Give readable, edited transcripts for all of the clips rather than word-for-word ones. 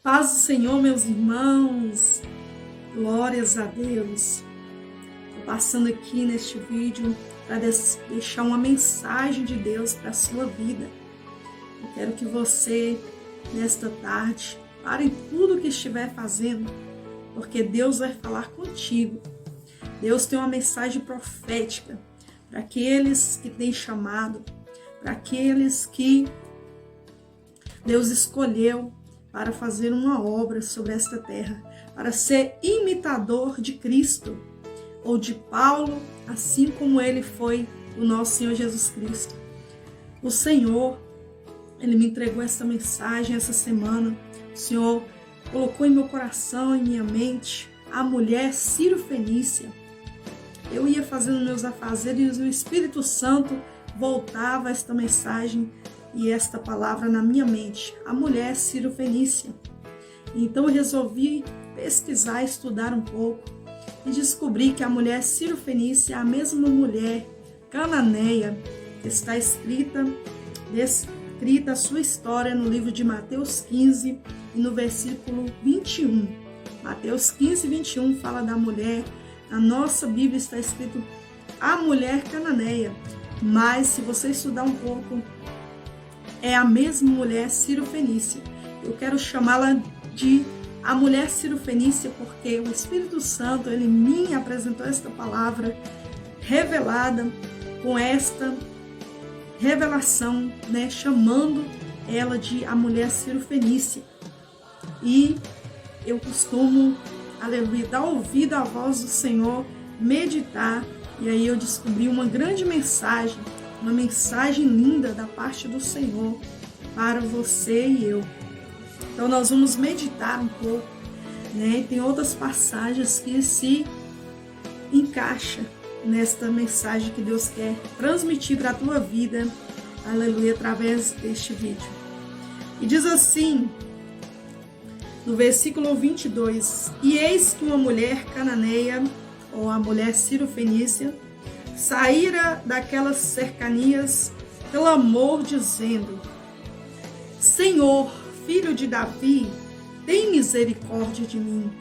Paz do Senhor, meus irmãos, glórias a Deus. Estou passando aqui neste vídeo para deixar uma mensagem de Deus para a sua vida. Eu quero que você, nesta tarde, pare tudo o que estiver fazendo, porque Deus vai falar contigo. Deus tem uma mensagem profética para aqueles que têm chamado, para aqueles que Deus escolheu para fazer uma obra sobre esta terra, para ser imitador de Cristo ou de Paulo, assim como ele foi o nosso Senhor Jesus Cristo. O Senhor, Ele me entregou essa mensagem essa semana. O Senhor colocou em meu coração, em minha mente, a mulher Ciro-fenícia. Eu ia fazendo meus afazeres e o Espírito Santo voltava esta mensagem e esta palavra na minha mente, a mulher Ciro-fenícia. Então eu resolvi pesquisar, estudar um pouco e descobri que a mulher Ciro-fenícia é a mesma mulher cananeia que está escrita a sua história no livro de Mateus 15 e no versículo 21. Mateus 15, 21 fala da mulher. Na nossa Bíblia está escrito a mulher cananeia, mas se você estudar um pouco, é a mesma mulher Ciro-fenícia. Eu quero chamá-la de a mulher Ciro-fenícia porque o Espírito Santo, ele me apresentou esta palavra revelada com esta revelação, chamando ela de a mulher Ciro-fenícia. E eu costumo, aleluia, dar ouvido à voz do Senhor, meditar, e aí eu descobri uma grande mensagem, uma mensagem linda da parte do Senhor para você e eu. Então nós vamos meditar um pouco, Tem outras passagens que se encaixam nesta mensagem que Deus quer transmitir para a tua vida, aleluia, através deste vídeo. E diz assim, no versículo 22, e eis que uma mulher cananeia, ou a mulher Ciro-fenícia, saíra daquelas cercanias, clamou dizendo: Senhor, filho de Davi, tem misericórdia de mim,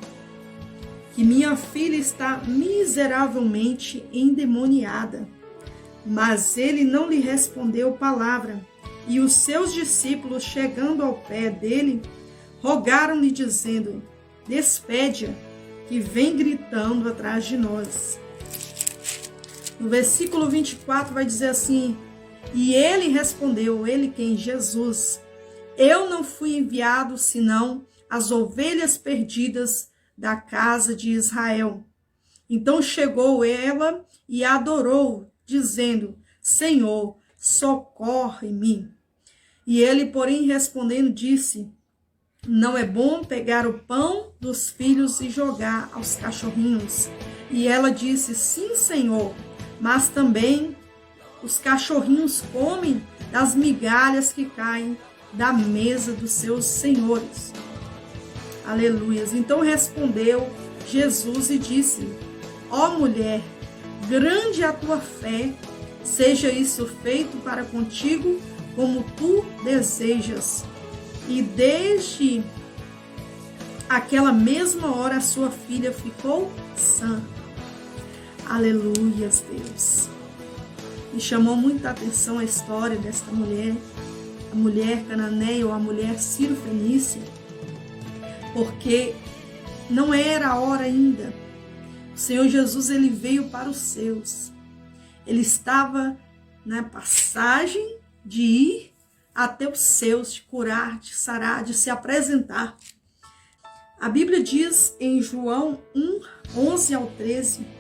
que minha filha está miseravelmente endemoniada. Mas ele não lhe respondeu palavra, e os seus discípulos, chegando ao pé dele, rogaram-lhe dizendo: despede-a, que vem gritando atrás de nós. No versículo 24 vai dizer assim: e ele respondeu, ele quem? Jesus: eu não fui enviado senão as ovelhas perdidas da casa de Israel. Então chegou ela e adorou, dizendo: Senhor, socorre-me. E ele, porém, respondendo, disse: não é bom pegar o pão dos filhos e jogar aos cachorrinhos. E ela disse: sim, Senhor, mas também os cachorrinhos comem das migalhas que caem da mesa dos seus senhores. Aleluias. Então respondeu Jesus e disse: ó mulher, grande é a tua fé, seja isso feito para contigo como tu desejas. E desde aquela mesma hora a sua filha ficou sã. Aleluias, Deus. Me chamou muita atenção a história desta mulher, a mulher cananeia ou a mulher Ciro-fenícia, porque não era a hora ainda. O Senhor Jesus, ele veio para os seus. Ele estava na passagem de ir até os seus, de curar, de sarar, de se apresentar. A Bíblia diz em João 1, 11 ao 13,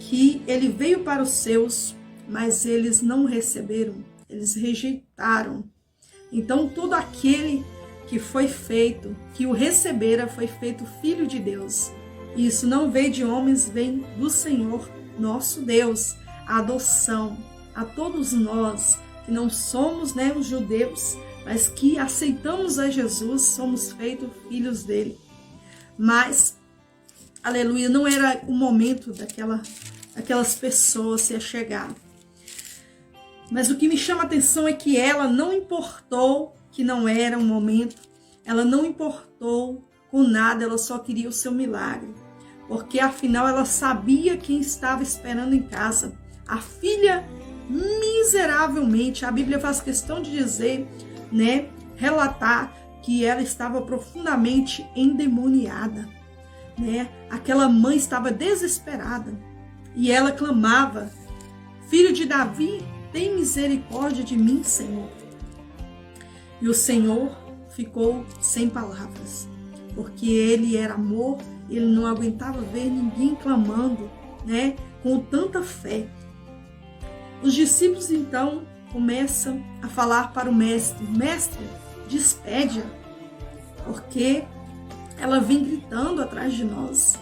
que ele veio para os seus, mas eles não o receberam, eles rejeitaram. Então todo aquele que foi feito, que o recebera, foi feito filho de Deus. E isso não veio de homens, vem do Senhor, nosso Deus. A adoção a todos nós, que não somos os judeus, mas que aceitamos a Jesus, somos feitos filhos dele. Mas, aleluia, não era o momento daquelas pessoas se achegar. Mas o que me chama a atenção é que ela não importou que não era um momento, ela não importou com nada, ela só queria o seu milagre. Porque afinal ela sabia quem estava esperando em casa. A filha, miseravelmente, a Bíblia faz questão de dizer, né, relatar que ela estava profundamente endemoniada, né? Aquela mãe estava desesperada e ela clamava: Filho de Davi, tem misericórdia de mim, Senhor. E o Senhor ficou sem palavras, porque ele era amor, ele não aguentava ver ninguém clamando, né, com tanta fé. Os discípulos então começam a falar para o mestre: Mestre, despede-a, porque ela vem gritando atrás de nós.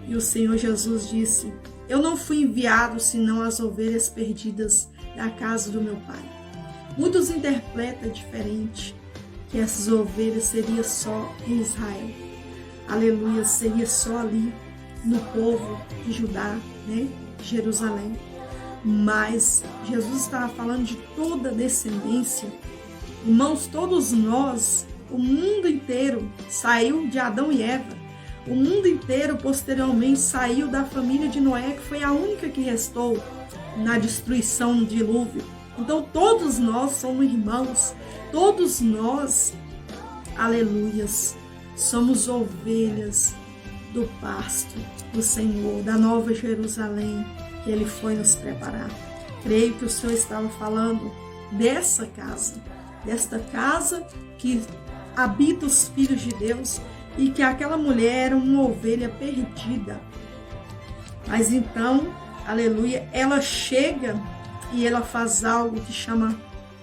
E o Senhor Jesus disse: Eu não fui enviado senão as ovelhas perdidas da casa do meu Pai. Muitos interpretam diferente, que essas ovelhas seriam só em Israel. Aleluia, seria só ali no povo de Judá, né? Jerusalém. Mas Jesus estava falando de toda a descendência. Irmãos, todos nós, o mundo inteiro saiu de Adão e Eva. O mundo inteiro posteriormente saiu da família de Noé, que foi a única que restou na destruição do dilúvio. Então todos nós somos irmãos, todos nós, aleluias, somos ovelhas do pasto do Senhor, da Nova Jerusalém, que Ele foi nos preparar. Creio que o Senhor estava falando desta casa que habita os filhos de Deus, e que aquela mulher era uma ovelha perdida. Mas então, aleluia, ela chega e ela faz algo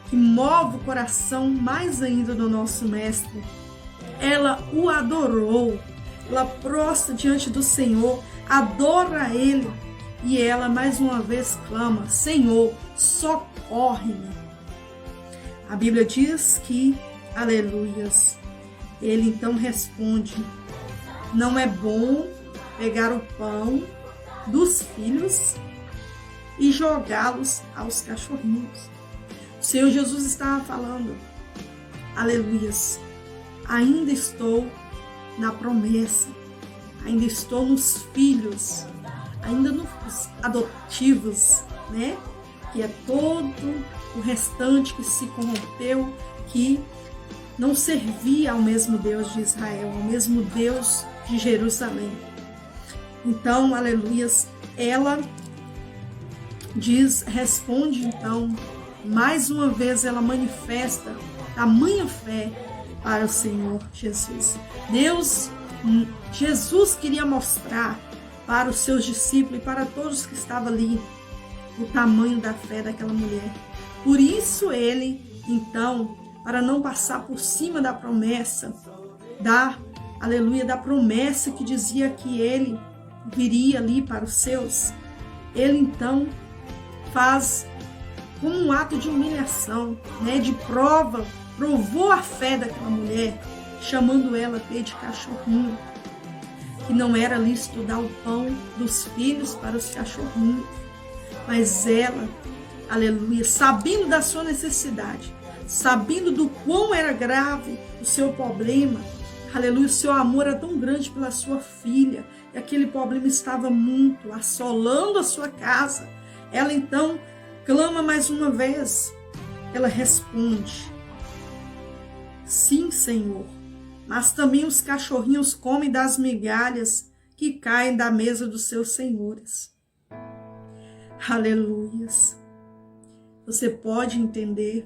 que move o coração mais ainda do nosso mestre. Ela o adorou, ela prostra diante do Senhor, adora Ele, e ela mais uma vez clama: Senhor, socorre-me. A Bíblia diz que, aleluias, ele então responde: não é bom pegar o pão dos filhos e jogá-los aos cachorrinhos. O Senhor Jesus estava falando: aleluias, ainda estou na promessa, ainda estou nos filhos, ainda nos adotivos, né? Que é todo o restante que se corrompeu, que não servia ao mesmo Deus de Israel, ao mesmo Deus de Jerusalém. Então, aleluias, ela responde então, mais uma vez ela manifesta tamanha fé para o Senhor Jesus. Jesus queria mostrar para os seus discípulos e para todos que estavam ali o tamanho da fé daquela mulher. Por isso ele, então, para não passar por cima da promessa, da promessa que dizia que ele viria ali para os seus, ele então faz como um ato de humilhação, né, de provou a fé daquela mulher, chamando ela até de cachorrinho, que não era lícito dar o pão dos filhos para os cachorrinhos, mas ela, aleluia, sabendo da sua necessidade, sabendo do quão era grave o seu problema, aleluia, o seu amor era tão grande pela sua filha, e aquele problema estava muito assolando a sua casa, ela então clama mais uma vez, ela responde: sim, Senhor, mas também os cachorrinhos comem das migalhas que caem da mesa dos seus senhores. Aleluias. Você pode entender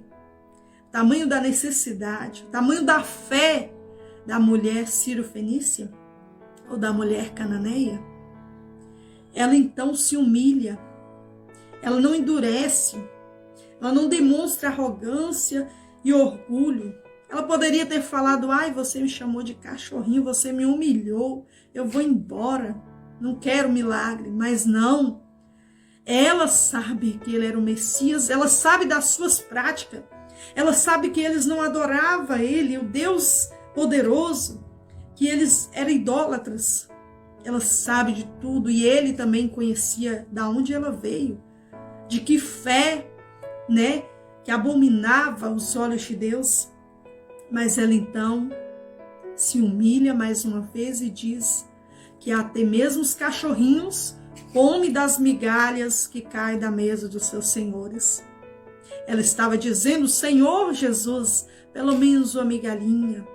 o tamanho da necessidade, o tamanho da fé da mulher Ciro-fenícia ou da mulher cananeia? Ela então se humilha, ela não endurece, ela não demonstra arrogância e orgulho. Ela poderia ter falado: ai, você me chamou de cachorrinho, você me humilhou, eu vou embora, não quero milagre. Mas não, ela sabe que ele era o Messias, ela sabe das suas práticas, ela sabe que eles não adoravam ele, o Deus poderoso, que eles eram idólatras. Ela sabe de tudo, e ele também conhecia da onde ela veio, de que fé, né, que abominava os olhos de Deus. Mas ela então se humilha mais uma vez e diz que até mesmo os cachorrinhos comem das migalhas que caem da mesa dos seus senhores. Ela estava dizendo: Senhor Jesus, pelo menos uma migalhinha.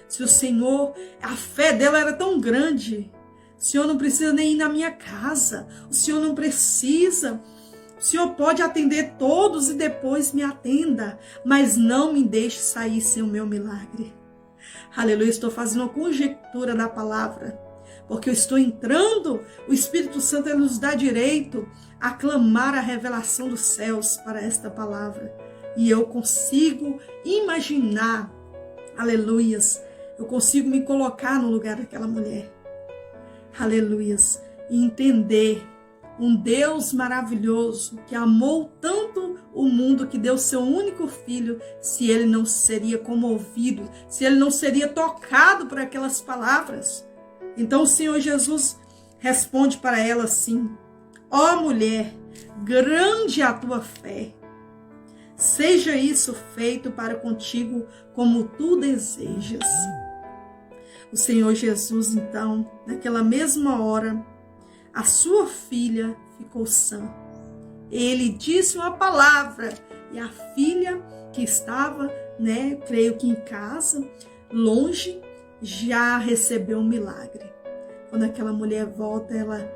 Se o Senhor, a fé dela era tão grande, o Senhor não precisa nem ir na minha casa, o Senhor não precisa, o Senhor pode atender todos e depois me atenda, mas não me deixe sair sem o meu milagre. Aleluia, estou fazendo uma conjectura da palavra, porque eu estou entrando, o Espírito Santo ele nos dá direito a clamar a revelação dos céus para esta palavra. E eu consigo imaginar, aleluias, eu consigo me colocar no lugar daquela mulher, aleluias, e entender um Deus maravilhoso que amou tanto o mundo que deu seu único filho, se ele não seria comovido, se ele não seria tocado por aquelas palavras. Então o Senhor Jesus responde para ela assim: ó mulher, grande é a tua fé, seja isso feito para contigo como tu desejas. O Senhor Jesus, então, naquela mesma hora, a sua filha ficou sã. Ele disse uma palavra e a filha que estava, creio que em casa, longe, já recebeu um milagre. Quando aquela mulher volta, ela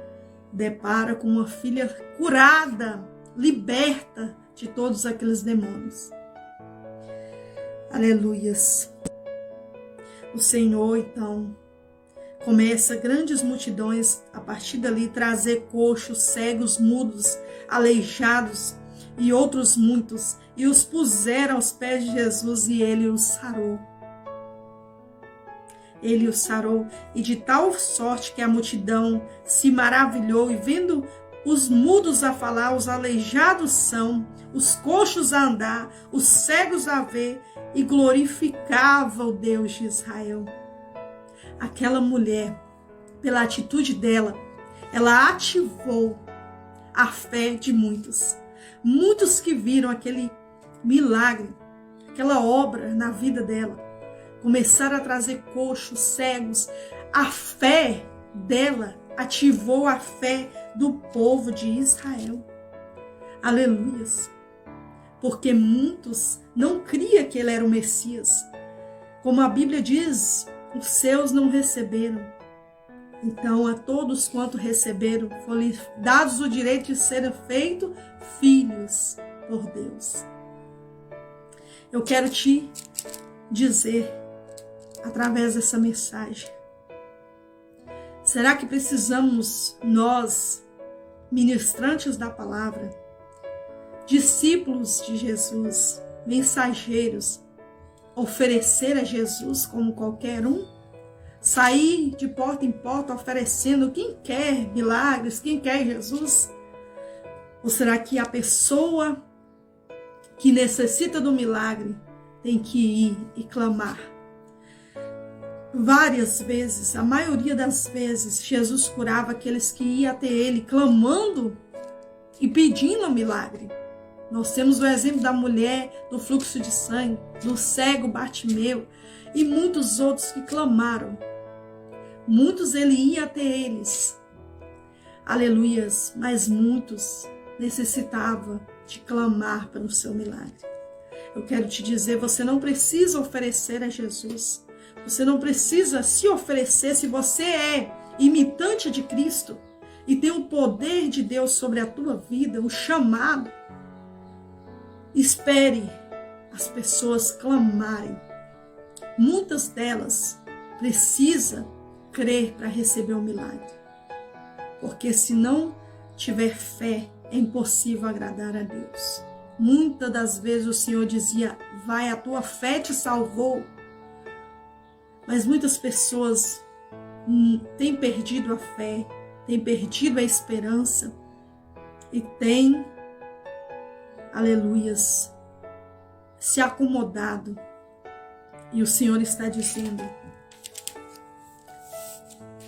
depara com uma filha curada, liberta de todos aqueles demônios. Aleluias. O Senhor, então, começa grandes multidões a partir dali trazer coxos, cegos, mudos, aleijados e outros muitos, e os puseram aos pés de Jesus e ele os sarou. Ele os sarou, e de tal sorte que a multidão se maravilhou, e vendo os mudos a falar, os aleijados são, os coxos a andar, os cegos a ver, e glorificava o Deus de Israel. Aquela mulher, pela atitude dela, ela ativou a fé de muitos. Muitos que viram aquele milagre, aquela obra na vida dela, começaram a trazer coxos, cegos. A fé dela ativou a fé do povo de Israel. Aleluias. Porque muitos não criam que ele era o Messias. Como a Bíblia diz, os seus não receberam. Então, a todos quanto receberam, foi dados o direito de serem feitos filhos por Deus. Eu quero te dizer, através dessa mensagem, será que precisamos nós, ministrantes da palavra, discípulos de Jesus, mensageiros, oferecer a Jesus como qualquer um? Sair de porta em porta oferecendo quem quer milagres, quem quer Jesus? Ou será que a pessoa que necessita do milagre tem que ir e clamar? Várias vezes, a maioria das vezes, Jesus curava aqueles que iam até ele clamando e pedindo o milagre. Nós temos o exemplo da mulher do fluxo de sangue, do cego Bartimeu e muitos outros que clamaram. Muitos ele ia até eles, aleluias, mas muitos necessitavam de clamar pelo seu milagre. Eu quero te dizer, você não precisa oferecer a Jesus, você não precisa se oferecer se você é imitante de Cristo e tem o poder de Deus sobre a tua vida, o chamado. Espere as pessoas clamarem. Muitas delas precisam crer para receber o milagre. Porque se não tiver fé, é impossível agradar a Deus. Muitas das vezes o Senhor dizia: vai, a tua fé te salvou. Mas muitas pessoas têm perdido a fé, têm perdido a esperança e têm, aleluias, se acomodado. E o Senhor está dizendo: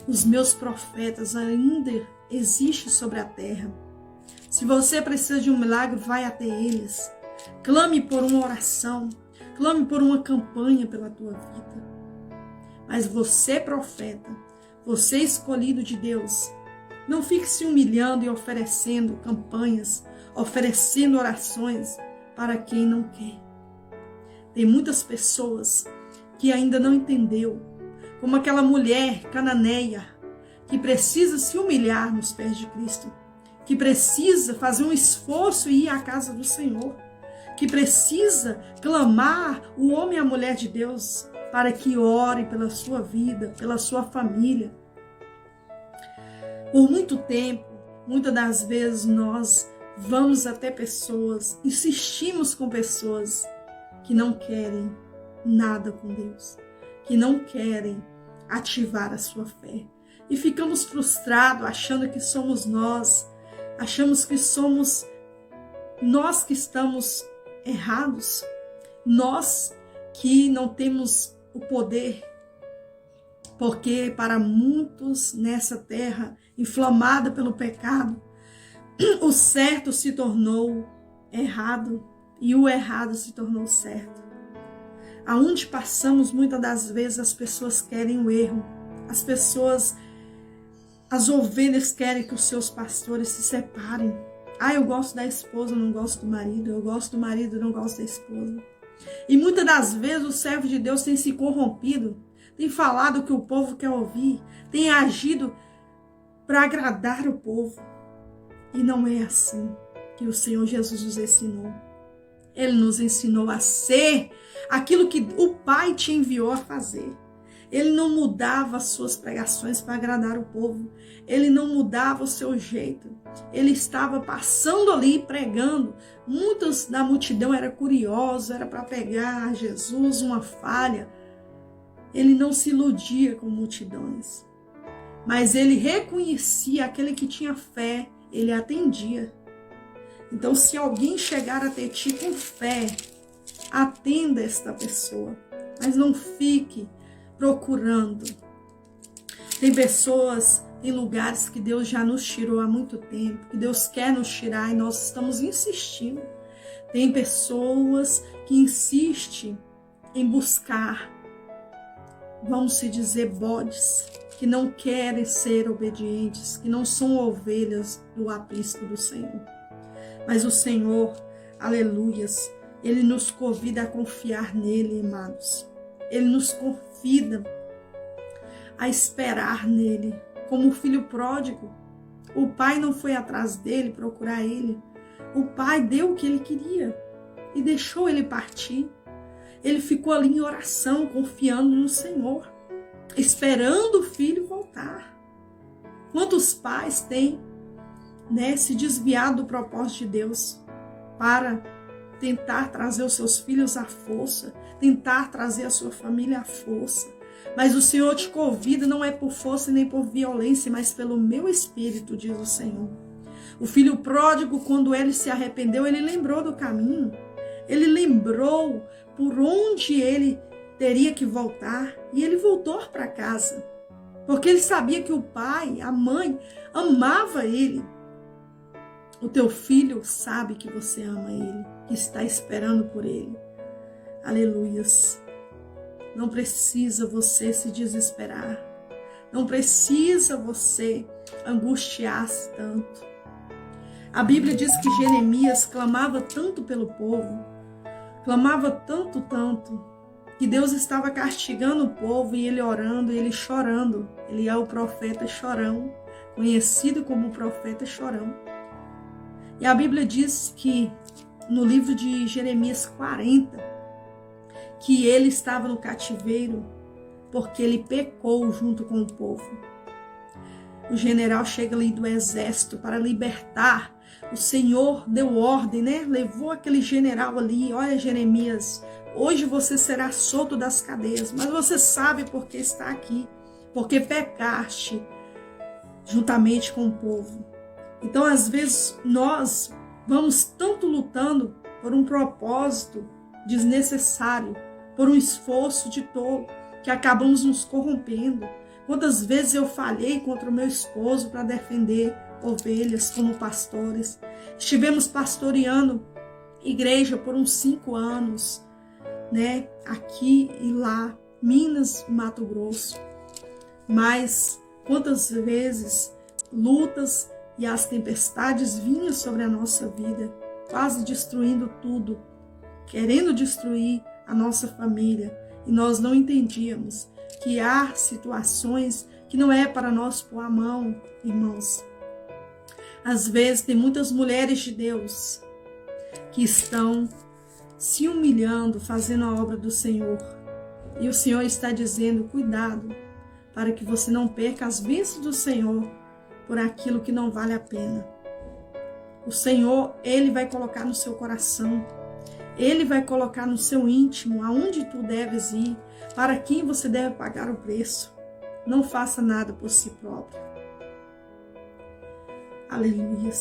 os meus profetas ainda existem sobre a terra. Se você precisa de um milagre, vai até eles. Clame por uma oração, clame por uma campanha pela tua vida. Mas você, profeta, você escolhido de Deus, não fique se humilhando e oferecendo campanhas, oferecendo orações para quem não quer. Tem muitas pessoas que ainda não entendeu, como aquela mulher cananeia que precisa se humilhar nos pés de Cristo, que precisa fazer um esforço e ir à casa do Senhor, que precisa clamar o homem e a mulher de Deus para que ore pela sua vida, pela sua família. Por muito tempo, muitas das vezes nós vamos até pessoas, insistimos com pessoas que não querem nada com Deus, que não querem ativar a sua fé. E ficamos frustrados, achando que somos nós, achamos que somos nós que estamos errados, nós que não temos o poder, porque para muitos nessa terra inflamada pelo pecado, o certo se tornou errado e o errado se tornou certo. Aonde passamos, muitas das vezes as pessoas querem o erro, as ovelhas querem que os seus pastores se separem. Eu gosto da esposa, não gosto do marido, eu gosto do marido, não gosto da esposa. E muitas das vezes o servo de Deus tem se corrompido, tem falado o que o povo quer ouvir, tem agido para agradar o povo. E não é assim que o Senhor Jesus nos ensinou. Ele nos ensinou a ser aquilo que o Pai te enviou a fazer. Ele não mudava as suas pregações para agradar o povo. Ele não mudava o seu jeito. Ele estava passando ali pregando. Muitos da multidão eram curiosos, era para pegar Jesus uma falha. Ele não se iludia com multidões. Mas ele reconhecia aquele que tinha fé, ele atendia. Então, se alguém chegar até ti com fé, atenda esta pessoa. Mas não fique procurando. Tem pessoas, tem lugares que Deus já nos tirou há muito tempo, que Deus quer nos tirar e nós estamos insistindo. Tem pessoas que insistem em buscar, vamos se dizer, bodes, que não querem ser obedientes, que não são ovelhas do aprisco do Senhor. Mas o Senhor, aleluias, Ele nos convida a confiar nele, amados. Ele nos convida a esperar nele, como o filho pródigo. O pai não foi atrás dele procurar ele. O pai deu o que ele queria e deixou ele partir. Ele ficou ali em oração, confiando no Senhor, esperando o filho voltar. Quantos pais têm, se desviado do propósito de Deus para tentar trazer os seus filhos à força, tentar trazer a sua família à força. Mas o Senhor te convida, não é por força nem por violência, mas pelo meu espírito, diz o Senhor. O filho pródigo, quando ele se arrependeu, ele lembrou do caminho. Ele lembrou por onde ele teria que voltar. E ele voltou para casa. Porque ele sabia que o pai, a mãe, amava ele. O teu filho sabe que você ama ele, que está esperando por ele. Aleluias. Não precisa você se desesperar. Não precisa você angustiar-se tanto. A Bíblia diz que Jeremias clamava tanto pelo povo, clamava tanto, que Deus estava castigando o povo e ele orando, e ele chorando. Ele é o profeta chorão, conhecido como o profeta chorão. E a Bíblia diz que no livro de Jeremias 40, que ele estava no cativeiro porque ele pecou junto com o povo. O general chega ali do exército para libertar. O Senhor deu ordem, levou aquele general ali. Olha, Jeremias, hoje você será solto das cadeias, mas você sabe por que está aqui, porque pecaste juntamente com o povo. Então, às vezes, nós vamos tanto lutando por um propósito desnecessário, por um esforço de tolo, que acabamos nos corrompendo. Quantas vezes eu falhei contra o meu esposo para defender ovelhas como pastores. Estivemos pastoreando igreja por uns 5 anos, aqui e lá. Minas, Mato Grosso. Mas quantas vezes lutas e as tempestades vinham sobre a nossa vida, quase destruindo tudo, querendo destruir a nossa família. E nós não entendíamos que há situações que não é para nós pôr a mão, irmãos. Às vezes tem muitas mulheres de Deus que estão se humilhando, fazendo a obra do Senhor. E o Senhor está dizendo, cuidado, para que você não perca as bênçãos do Senhor por aquilo que não vale a pena. O Senhor, Ele vai colocar no seu coração, Ele vai colocar no seu íntimo, aonde tu deves ir, para quem você deve pagar o preço. Não faça nada por si próprio. Aleluia.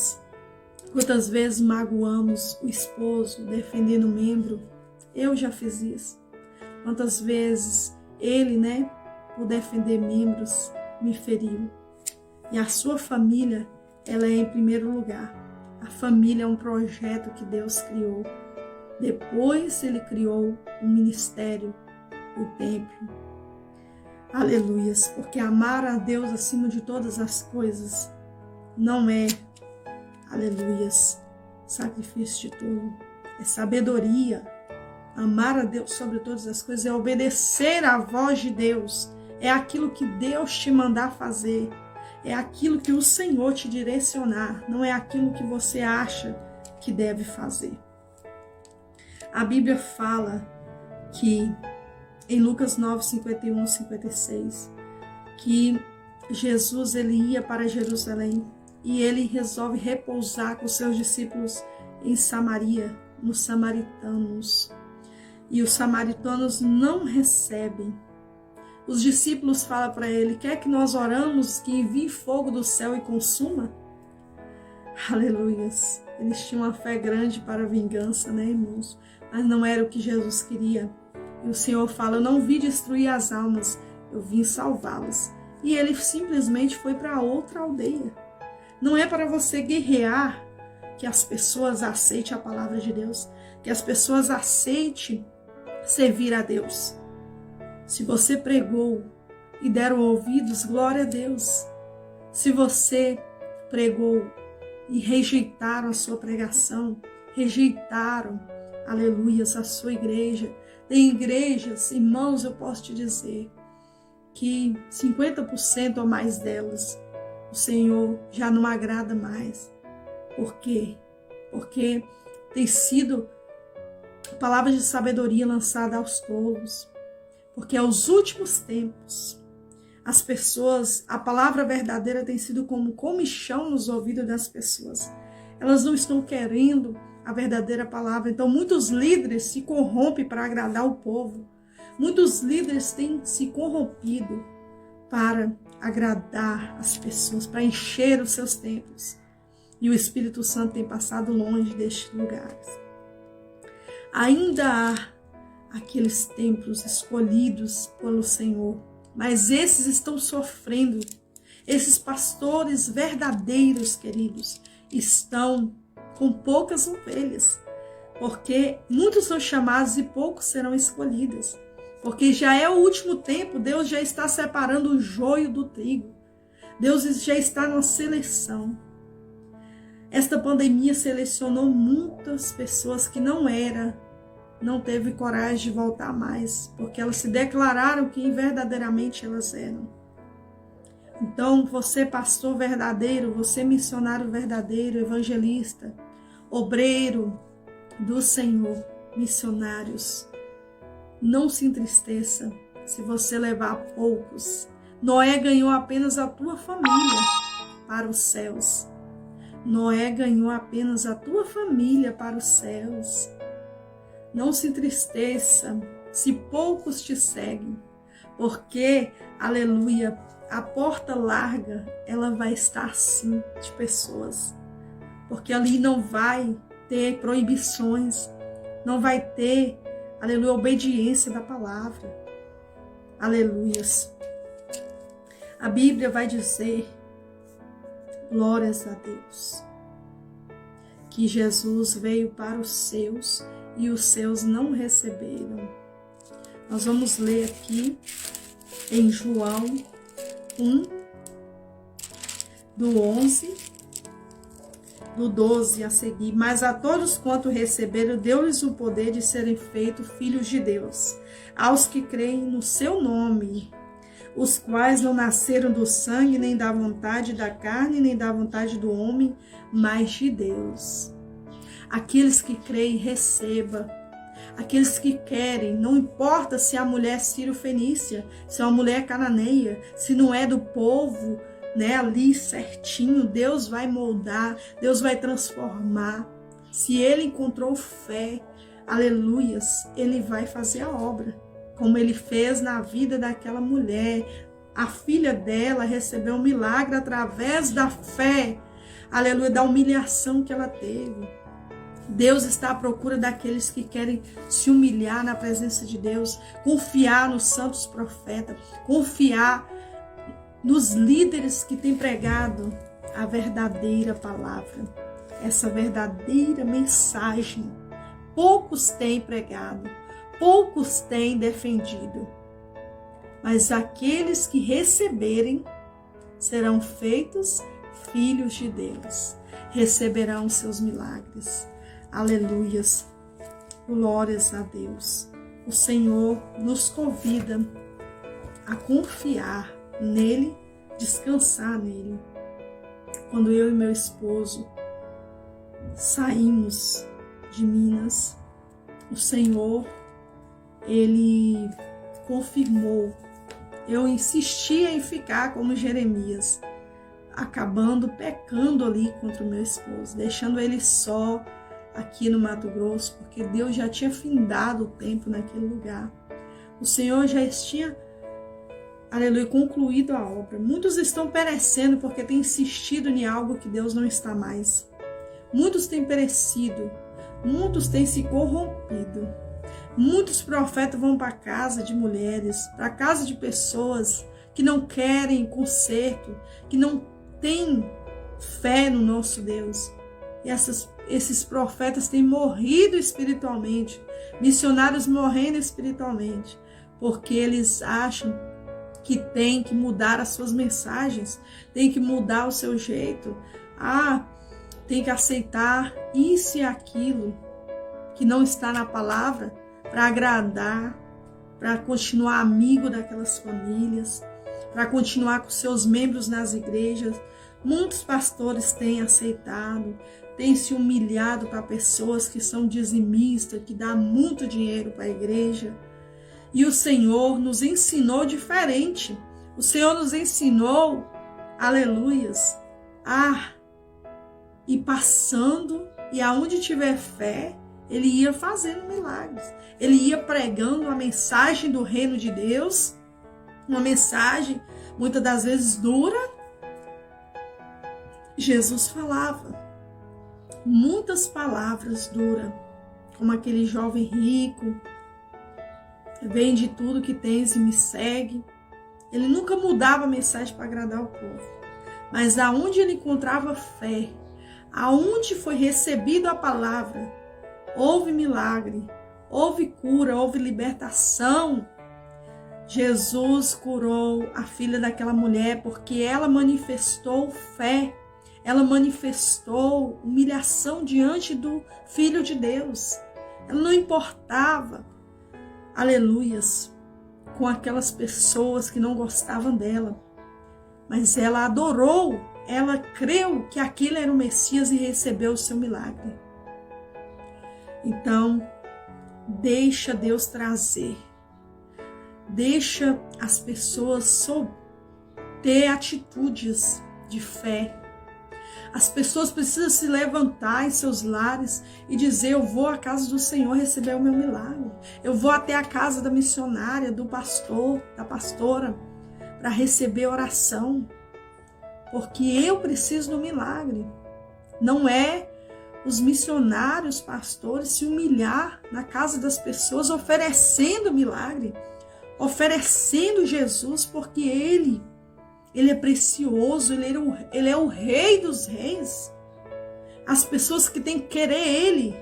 Quantas vezes magoamos o esposo, defendendo o membro? Eu já fiz isso. Quantas vezes ele, por defender membros, me feriu. E a sua família, ela é em primeiro lugar. A família é um projeto que Deus criou. Depois ele criou um ministério, o templo. Aleluias, porque amar a Deus acima de todas as coisas não é, aleluias, sacrifício de tudo. É sabedoria. Amar a Deus sobre todas as coisas é obedecer à voz de Deus. É aquilo que Deus te mandar fazer. É aquilo que o Senhor te direcionar. Não é aquilo que você acha que deve fazer. A Bíblia fala que em Lucas 9, 51, 56, que Jesus ele ia para Jerusalém e ele resolve repousar com seus discípulos em Samaria, nos samaritanos. E os samaritanos não recebem. Os discípulos falam para ele, quer que nós oramos que envie fogo do céu e consuma? Aleluias. Eles tinham uma fé grande para a vingança, irmãos? Mas não era o que Jesus queria. E o Senhor fala, eu não vim destruir as almas, eu vim salvá-las. E ele simplesmente foi para outra aldeia. Não é para você guerrear que as pessoas aceitem a palavra de Deus, que as pessoas aceitem servir a Deus. Se você pregou e deram ouvidos, glória a Deus. Se você pregou e rejeitaram a sua pregação, rejeitaram, aleluias, a sua igreja. Tem igrejas, irmãos, eu posso te dizer que 50% ou mais delas, o Senhor já não agrada mais. Por quê? Porque tem sido palavras de sabedoria lançada aos tolos. Porque aos últimos tempos, as pessoas, a palavra verdadeira tem sido como comichão nos ouvidos das pessoas. Elas não estão querendo a verdadeira palavra. Então, muitos líderes se corrompem para agradar o povo. Muitos líderes têm se corrompido para agradar as pessoas, para encher os seus templos. E o Espírito Santo tem passado longe destes lugares. Ainda há aqueles templos escolhidos pelo Senhor, mas esses estão sofrendo. Esses pastores verdadeiros, queridos, estão com poucas ovelhas, porque muitos são chamados e poucos serão escolhidos, porque já é o último tempo. Deus já está separando o joio do trigo. Deus já está na seleção. Esta pandemia selecionou muitas pessoas que não teve coragem de voltar mais, porque elas se declararam quem verdadeiramente elas eram. Então, você pastor verdadeiro, você missionário verdadeiro, evangelista, obreiro do Senhor, missionários, não se entristeça se você levar poucos. Noé ganhou apenas a tua família para os céus. Noé ganhou apenas a tua família para os céus. Não se entristeça se poucos te seguem, porque, aleluia, a porta larga, ela vai estar sim de pessoas, porque ali não vai ter proibições, não vai ter, aleluia, obediência da palavra, aleluias. A Bíblia vai dizer, glórias a Deus, que Jesus veio para os seus e os seus não receberam. Nós vamos ler aqui em João 1, do 11, do 12 a seguir. Mas a todos quanto receberam, deu-lhes o poder de serem feitos filhos de Deus, aos que creem no seu nome, os quais não nasceram do sangue, nem da vontade da carne, nem da vontade do homem, mas de Deus. Aqueles que creem, receba. Aqueles que querem, não importa se a mulher é sírio-fenícia, se é uma mulher cananeia, se não é do povo, né, ali certinho, Deus vai moldar, Deus vai transformar. Se ele encontrou fé, aleluias, ele vai fazer a obra, como ele fez na vida daquela mulher. A filha dela recebeu um milagre através da fé, aleluia, da humilhação que ela teve. Deus está à procura daqueles que querem se humilhar na presença de Deus, confiar nos santos profetas, confiar nos líderes que têm pregado a verdadeira palavra, essa verdadeira mensagem. Poucos têm pregado, poucos têm defendido, mas aqueles que receberem serão feitos filhos de Deus, receberão seus milagres. Aleluias, glórias a Deus. O Senhor nos convida a confiar nele, descansar nele. Quando eu e meu esposo saímos de Minas, o Senhor, ele confirmou. Eu insistia em ficar como Jeremias, acabando pecando ali contra o meu esposo, deixando ele só aqui no Mato Grosso, porque Deus já tinha findado o tempo naquele lugar. O Senhor já tinha, aleluia, concluído a obra. Muitos estão perecendo porque têm insistido em algo que Deus não está mais. Muitos têm perecido, muitos têm se corrompido. Muitos profetas vão para casa de mulheres, para casa de pessoas que não querem conserto, que não têm fé no nosso Deus. E esses profetas têm morrido espiritualmente, missionários morrendo espiritualmente, porque eles acham que tem que mudar as suas mensagens, tem que mudar o seu jeito, tem que aceitar isso e aquilo que não está na palavra para agradar, para continuar amigo daquelas famílias, para continuar com seus membros nas igrejas. Muitos pastores têm aceitado, têm se humilhado para pessoas que são dizimistas, que dão muito dinheiro para a igreja. E o Senhor nos ensinou diferente. O Senhor nos ensinou, aleluias, a ir passando, e aonde tiver fé, ele ia fazendo milagres. Ele ia pregando a mensagem do reino de Deus, uma mensagem muitas das vezes dura. Jesus falava muitas palavras duras, como aquele jovem rico: vende tudo que tens e me segue. Ele nunca mudava a mensagem para agradar o povo, mas aonde ele encontrava fé, aonde foi recebida a palavra, houve milagre, houve cura, houve libertação. Jesus curou a filha daquela mulher porque ela manifestou fé. Ela manifestou humilhação diante do Filho de Deus. Ela não importava, aleluias, com aquelas pessoas que não gostavam dela. Mas ela adorou, ela creu que aquilo era o Messias e recebeu o seu milagre. Então, deixa Deus trazer. Deixa as pessoas ter atitudes de fé. As pessoas precisam se levantar em seus lares e dizer: eu vou à casa do Senhor receber o meu milagre. Eu vou até a casa da missionária, do pastor, da pastora, para receber oração. Porque eu preciso do milagre. Não é os missionários, pastores, se humilhar na casa das pessoas, oferecendo milagre, oferecendo Jesus, porque Ele é precioso, Ele é o Rei dos Reis. As pessoas que têm que querer Ele,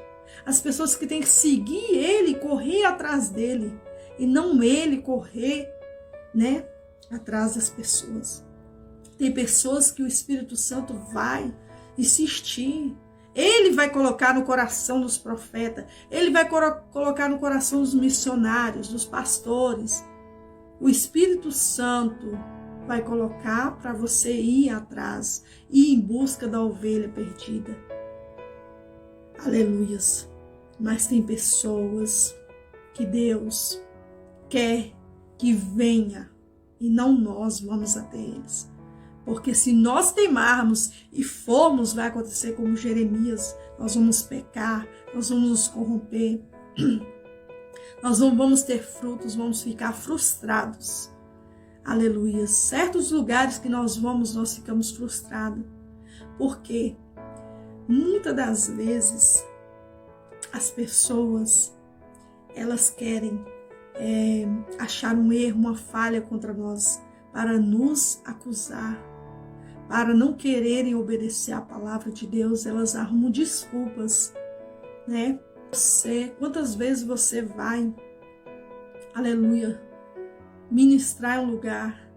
as pessoas que têm que seguir Ele, correr atrás dEle, e não ele correr, né, atrás das pessoas. Tem pessoas que o Espírito Santo vai insistir. Ele vai colocar no coração dos profetas, ele vai colocar no coração dos missionários, dos pastores. O Espírito Santo vai colocar para você ir atrás, ir em busca da ovelha perdida. Aleluias. Mas tem pessoas que Deus quer que venha e não nós vamos até eles. Porque se nós teimarmos e formos, vai acontecer como Jeremias, nós vamos pecar, nós vamos nos corromper, nós não vamos ter frutos, vamos ficar frustrados. Aleluia. Certos lugares que nós vamos, nós ficamos frustrados. Porque muitas das vezes as pessoas, elas querem achar um erro, uma falha contra nós, para nos acusar, para não quererem obedecer a palavra de Deus, elas arrumam desculpas, né? Quantas vezes você vai, aleluia, ministrar em um lugar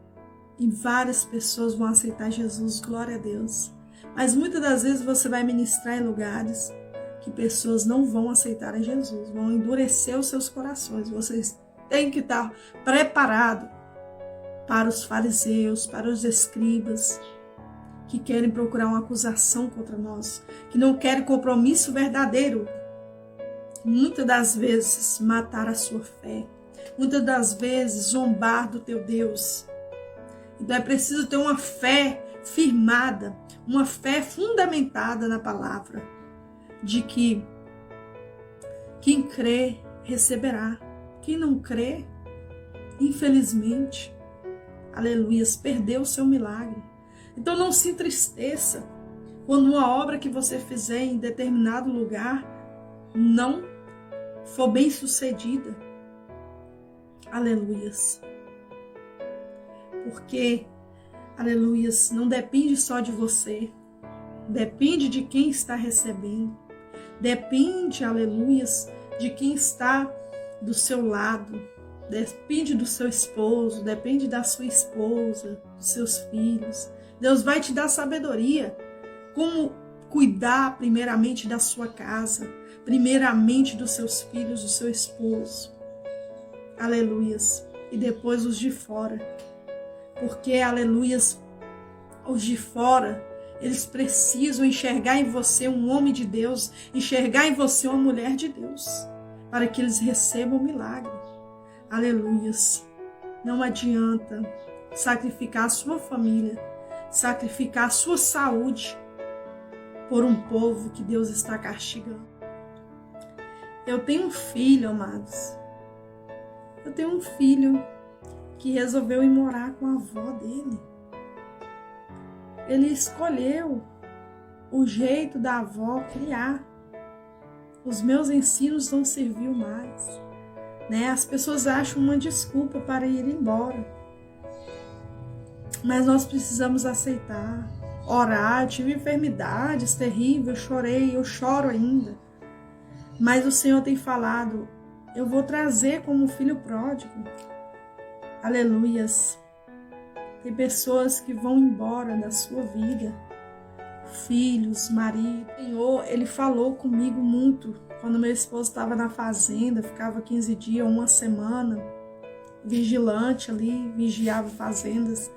e várias pessoas vão aceitar Jesus, glória a Deus. Mas muitas das vezes você vai ministrar em lugares que pessoas não vão aceitar a Jesus, vão endurecer os seus corações. Vocês têm que estar preparados para os fariseus, para os escribas, que querem procurar uma acusação contra nós, que não querem compromisso verdadeiro. Muitas das vezes matar a sua fé, muitas das vezes zombar do teu Deus. Então é preciso ter uma fé firmada, uma fé fundamentada na palavra, de que quem crê receberá, quem não crê, infelizmente, aleluias, perdeu o seu milagre. Então não se entristeça quando uma obra que você fizer em determinado lugar não for bem sucedida. Aleluias. Porque, aleluias, não depende só de você. Depende de quem está recebendo. Depende, aleluias, de quem está do seu lado. Depende do seu esposo, depende da sua esposa, dos seus filhos. Deus vai te dar sabedoria. Como cuidar primeiramente da sua casa, primeiramente dos seus filhos, do seu esposo. Aleluias. E depois os de fora. Porque, aleluias, os de fora, eles precisam enxergar em você um homem de Deus, enxergar em você uma mulher de Deus, para que eles recebam o milagre. Aleluias. Não adianta sacrificar a sua família, sacrificar a sua saúde por um povo que Deus está castigando. Eu tenho um filho, amados. Eu tenho um filho que resolveu ir morar com a avó dele. Ele escolheu o jeito da avó criar. Os meus ensinos não serviu mais, né? As pessoas acham uma desculpa para ir embora. Mas nós precisamos aceitar, orar. Eu tive enfermidades terríveis, eu chorei, eu choro ainda. Mas o Senhor tem falado, eu vou trazer como filho pródigo. Aleluias. Tem pessoas que vão embora da sua vida, filhos, marido. O Senhor, Ele falou comigo muito. Quando meu esposo estava na fazenda, ficava 15 dias, uma semana, vigilante ali, vigiava fazendas.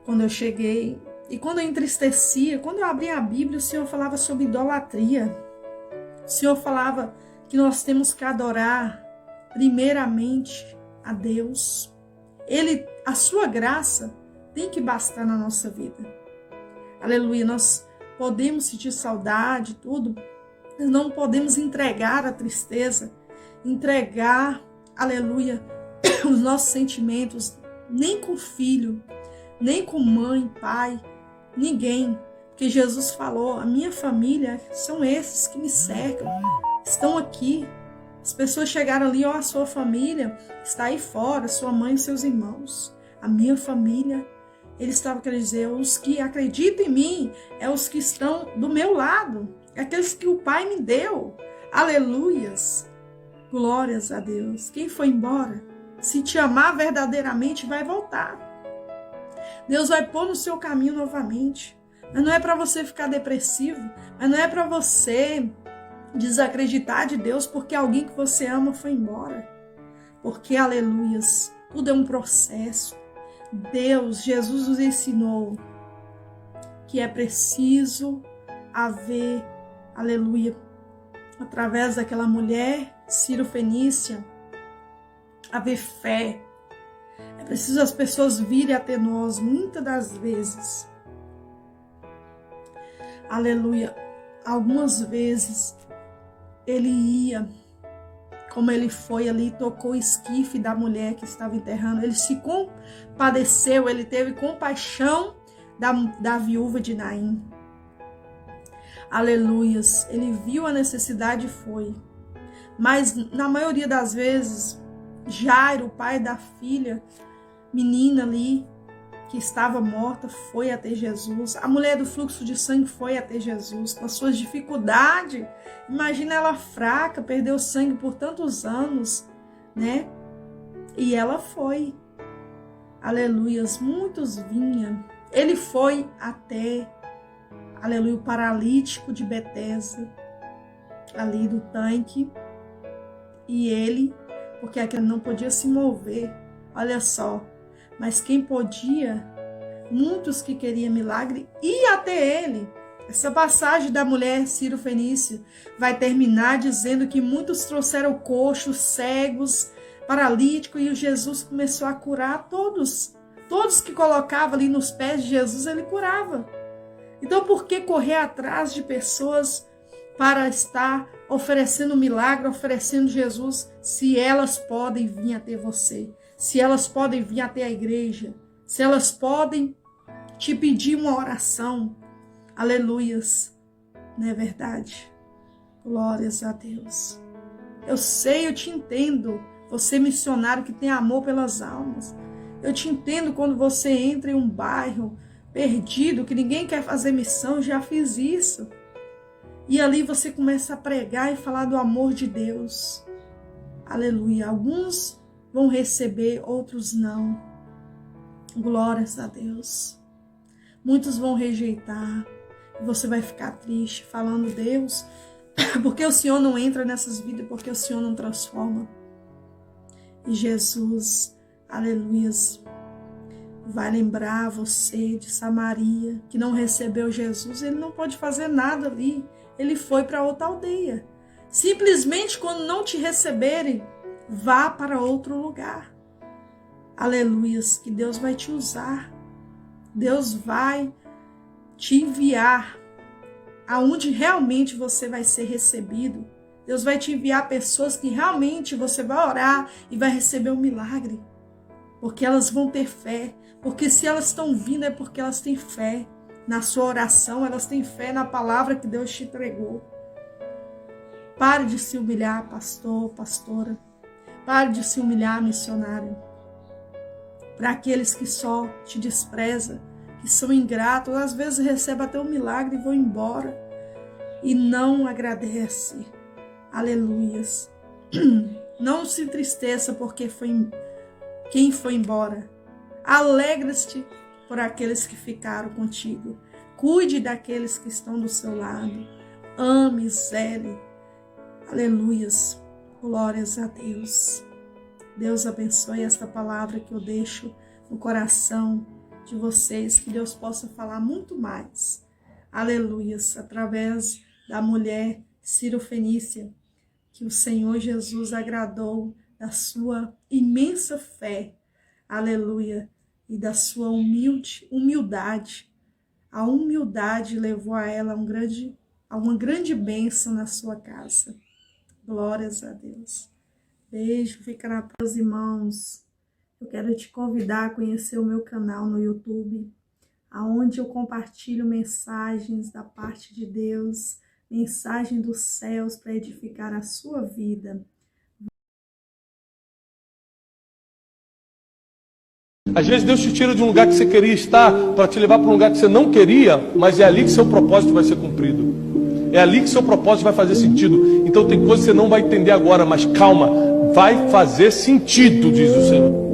Quando eu cheguei, e quando eu entristecia, quando eu abria a Bíblia, o Senhor falava sobre idolatria. O Senhor falava que nós temos que adorar primeiramente a Deus. A sua graça tem que bastar na nossa vida. Aleluia, nós podemos sentir saudade, tudo, mas não podemos entregar a tristeza, entregar, aleluia, os nossos sentimentos, nem com filho, nem com mãe, pai, ninguém. Porque Jesus falou, a minha família são esses que me cercam, estão aqui. As pessoas chegaram ali, a sua família está aí fora, sua mãe e seus irmãos. A minha família, ele estava querendo dizer, os que acreditam em mim, é os que estão do meu lado, é aqueles que o Pai me deu. Aleluias. Glórias a Deus. Quem foi embora, se te amar verdadeiramente, vai voltar. Deus vai pôr no seu caminho novamente. Mas não é para você ficar depressivo, mas não é para você desacreditar de Deus porque alguém que você ama foi embora. Porque, aleluias, tudo é um processo. Deus, Jesus nos ensinou que é preciso haver, aleluia, através daquela mulher Ciro-fenícia, haver fé. É preciso as pessoas virem até nós, muitas das vezes. Aleluia. Algumas vezes ele ia, como ele foi ali, tocou o esquife da mulher que estava enterrando. Ele se compadeceu, ele teve compaixão da viúva de Naim. Aleluias. Ele viu a necessidade e foi. Mas na maioria das vezes, Jairo, o pai da filha, menina ali, que estava morta, foi até Jesus. A mulher do fluxo de sangue foi até Jesus, com as suas dificuldades. Imagina ela fraca, perdeu sangue por tantos anos, né? E ela foi. Aleluias, muitos vinham. Ele foi até, aleluia, o paralítico de Betesda, ali do tanque. E ele, porque aquele não podia se mover, olha só. Mas quem podia, muitos que queriam milagre, ia até ele. Essa passagem da mulher Ciro-fenícia vai terminar dizendo que muitos trouxeram coxos, cegos, paralíticos, e o Jesus começou a curar todos. Todos que colocava ali nos pés de Jesus, ele curava. Então, por que correr atrás de pessoas para estar oferecendo milagre, oferecendo Jesus, se elas podem vir até você? Se elas podem vir até a igreja, se elas podem te pedir uma oração, aleluias, não é verdade? Glórias a Deus. Eu sei, eu te entendo, você missionário que tem amor pelas almas. Eu te entendo quando você entra em um bairro perdido, que ninguém quer fazer missão, já fiz isso. E ali você começa a pregar e falar do amor de Deus. Aleluia. Alguns vão receber, outros não. Glórias a Deus. Muitos vão rejeitar. E você vai ficar triste, falando, Deus, porque o Senhor não entra nessas vidas, porque o Senhor não transforma. E Jesus, aleluia, vai lembrar você de Samaria, que não recebeu Jesus. Ele não pode fazer nada ali. Ele foi para outra aldeia. Simplesmente quando não te receberem, vá para outro lugar. Aleluias, que Deus vai te usar. Deus vai te enviar aonde realmente você vai ser recebido. Deus vai te enviar pessoas que realmente você vai orar e vai receber um milagre. Porque elas vão ter fé. Porque se elas estão vindo é porque elas têm fé na sua oração, elas têm fé na palavra que Deus te entregou. Pare de se humilhar, pastor, pastora. Pare de se humilhar, missionário. Para aqueles que só te desprezam, que são ingratos, às vezes recebem até um milagre e vão embora. E não agradece. Aleluias. Não se entristeça porque quem foi embora. Alegre-te por aqueles que ficaram contigo. Cuide daqueles que estão do seu lado. Ame, zele. Aleluias. Glórias a Deus. Deus abençoe esta palavra que eu deixo no coração de vocês. Que Deus possa falar muito mais. Aleluias. Através da mulher Ciro-fenícia. Que o Senhor Jesus agradou da sua imensa fé. Aleluia. E da sua humildade. A humildade levou a ela a uma grande bênção na sua casa. Glórias a Deus. Beijo, fica na paz, irmãos. Eu quero te convidar a conhecer o meu canal no YouTube, aonde eu compartilho mensagens da parte de Deus, mensagem dos céus para edificar a sua vida. Às vezes Deus te tira de um lugar que você queria estar para te levar para um lugar que você não queria, mas é ali que seu propósito vai ser cumprido. É ali que seu propósito vai fazer sentido. Então tem coisas que você não vai entender agora, mas calma, vai fazer sentido, diz o Senhor.